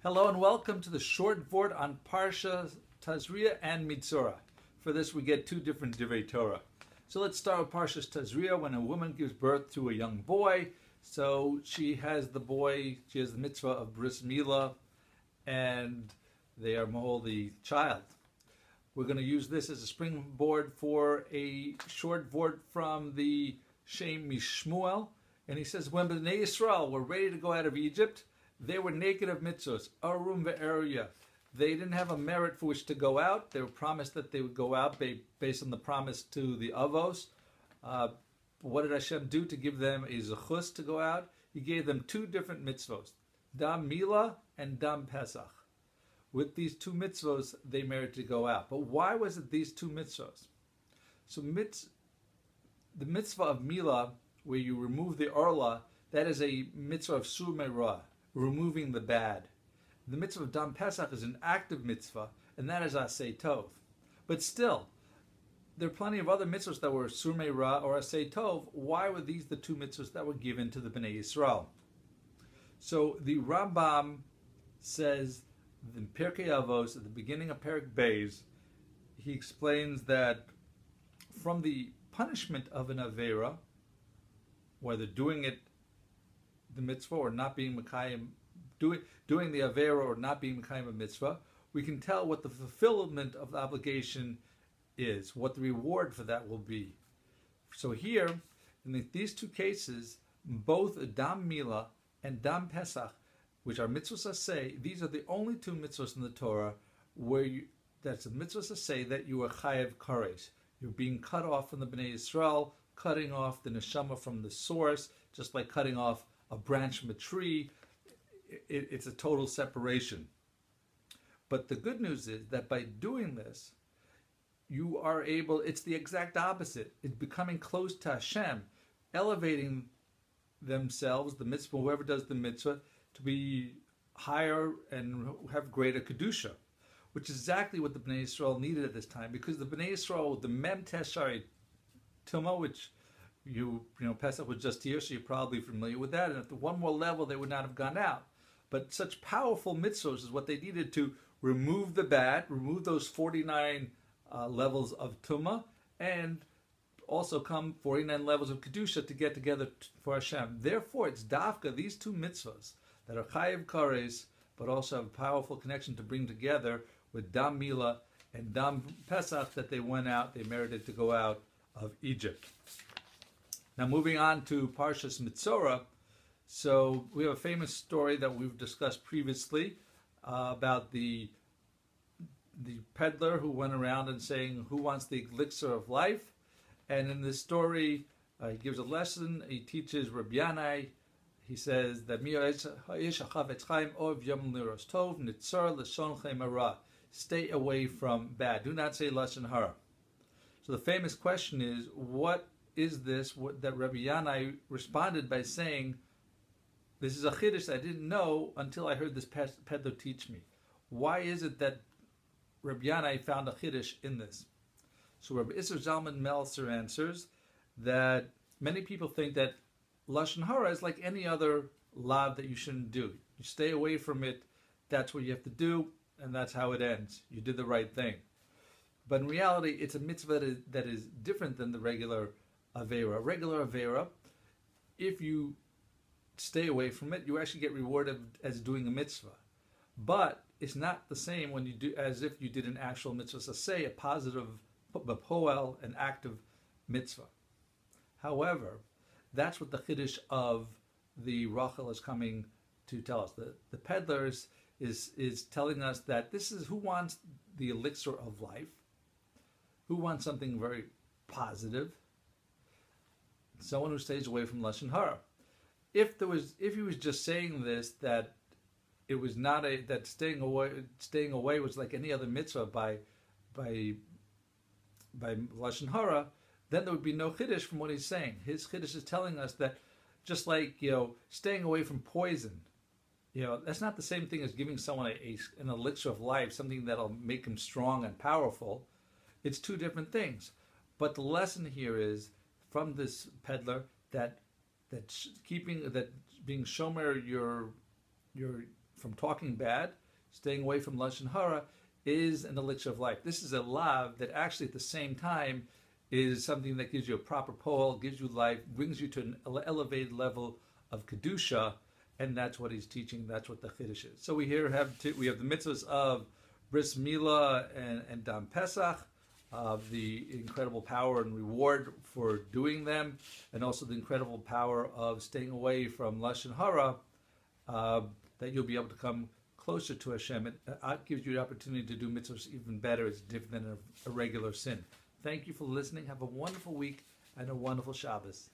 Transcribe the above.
Hello and welcome to the short Vort on Parsha Tazria and Metzora. For this we get two different Divrei Torah. So let's start with Parsha Tazria, when a woman gives birth to a young boy. So she has the mitzvah of bris milah, and they are mohol the child. We're going to use this as a springboard for a short Vort from the Shem Mishmuel. And he says, when Bnei Yisrael were ready to go out of Egypt, they were naked of mitzvos, arum ve'eruya. They didn't have a merit for which to go out. They were promised that they would go out based on the promise to the avos. What did Hashem do to give them a zechus to go out? He gave them two different mitzvos, dam milah and dam pesach. With these two mitzvos, they merited to go out. But why was it these two mitzvos? So the mitzvah of milah, where you remove the orla, that is a mitzvah of sur me'ra, removing the bad. The mitzvah of Dam Pesach is an active mitzvah, and that is Aseh Tov. But still, there are plenty of other mitzvahs that were Sur Me'ra or Aseh Tov. Why were these the two mitzvahs that were given to the Bnei Yisrael? So the Rambam says in Pirkei Avos, at the beginning of Perek Beis, he explains that from the punishment of an Avera, whether doing it the mitzvah or not being Mekayim, doing the Avera or not being Mekayim a mitzvah, we can tell what the fulfillment of the obligation is, what the reward for that will be. So here, in these two cases, both Dam Milah and Dam Pesach, which are mitzvahs aseh, these are the only two mitzvahs in the Torah where that's a mitzvahs aseh that you are chayev kares. You're being cut off from the Bnei Yisrael, cutting off the neshama from the source, just like cutting off a branch from a tree. It's a total separation. But the good news is that by doing this, you are able, it's the exact opposite. It's becoming close to Hashem, elevating themselves, the mitzvah, whoever does the mitzvah, to be higher and have greater kedusha, which is exactly what the Bnei Yisrael needed at this time, because the Bnei Yisrael, the Mem Teshari Tumah, which you know, Pesach was just here, so you're probably familiar with that. And at the one more level, they would not have gone out. But such powerful mitzvahs is what they needed to remove the bad, remove those 49 levels of Tumah, and also come 49 levels of Kedusha to get together for Hashem. Therefore, it's Dafka, these two mitzvahs, that are Chayev Kares, but also have a powerful connection to bring together with Dam Milah and Dam Pesach, that they went out, they merited to go out of Egypt. Now moving on to Parshas Metzora, so we have a famous story that we've discussed previously about the peddler who went around and saying, who wants the elixir of life? And in this story, he gives a lesson. He teaches Rabbi Yanai. He says that stay away from bad. Do not say lashon hara. So the famous question is, what is this that Rabbi Yanai responded by saying, this is a chiddush I didn't know until I heard this peddler teach me. Why is it that Rabbi Yanai found a chiddush in this? So Rabbi Isser Zalman Meltzer answers that many people think that lashon hara is like any other lav that you shouldn't do. You stay away from it, that's what you have to do, and that's how it ends. You did the right thing. But in reality, it's a mitzvah that is different than the regular Avera. Regular Avera, if you stay away from it, you actually get rewarded as doing a mitzvah. But it's not the same when you do as if you did an actual mitzvah. So say a positive, poel, an active mitzvah. However, that's what the chiddush of the Rachel is coming to tell us. The peddlers is telling us that this is who wants the elixir of life, who wants something very positive, someone who stays away from lashon hara. If he was just saying this, that it was not that staying away was like any other mitzvah by lashon hara, then there would be no chiddush from what he's saying. His chiddush is telling us that just like, staying away from poison, that's not the same thing as giving someone an elixir of life, something that'll make him strong and powerful. It's two different things. But the lesson here is from this peddler that being shomer your from talking bad, staying away from lashon hara, is an elixir of life. This is a lav that actually at the same time is something that gives you a proper poel, gives you life, brings you to an elevated level of kedusha, and that's what he's teaching. That's what the chiddush is. So we have the mitzvahs of bris milah and dam pesach, of the incredible power and reward for doing them, and also the incredible power of staying away from lashon hara, that you'll be able to come closer to Hashem. It gives you the opportunity to do mitzvahs even better. It's different than a regular sin. Thank you for listening. Have a wonderful week and a wonderful Shabbos.